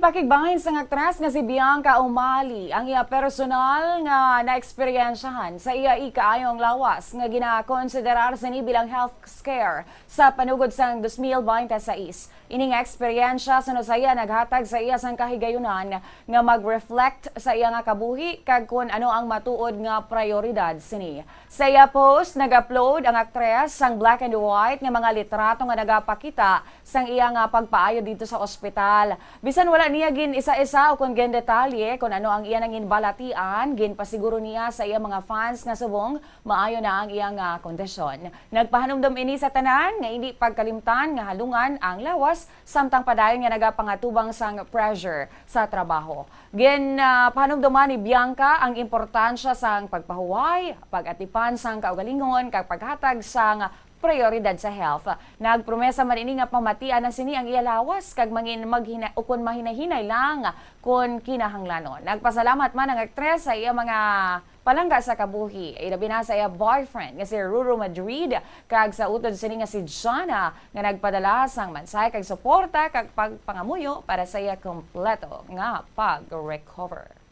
Gipakigbahin sa aktres nga si Bianca Umali ang iya personal nga naeksperyensyahan sa iya ikaayong lawas nga ginakonsiderar sa ni bilang health scare sa panugod sang 2026. Ining eksperyensya suno sa iya naghatag sa iya sang kahigayunan nga mag-reflect sa iya nga kabuhi kag kun ano ang matuod nga prioridad sini. Sa iya post nag-upload ang aktres sang black and white nga mga litrato nga nagapakita sang iya nga pagpaayo dito sa ospital. Bisan wala niya gin isa-isa o kung gin detalye kung ano ang iya nang inbalatian, gin pasiguro niya sa iya mga fans nga subong maayo na ang iya nga kondisyon. Nagpahanumdum ini sa tanan nga hindi pagkalimtan nga halungan ang lawas samtang padayon nga nagapangatubang sang pressure sa trabaho. Gin pahanumduman ni Bianca ang importansya sang pagpahuway, pag-atipan sang kaugalingon kag paghatag sang prioridad sa health. Nagpromesa man ini nga pamatian na sini ang iya lawas kag mangin ukon mahinahinay lang kun kinahanglanon. Nagpasalamat man ang aktres sa iya mga palangga sa kabuhi. Ilabi na sa iya boyfriend nga si Ruru Madrid kag sa utod sini nga si Jana nga nagpadala sang mansay kag suporta kag pagpangamuyo para sa iya kompleto nga pag-recover.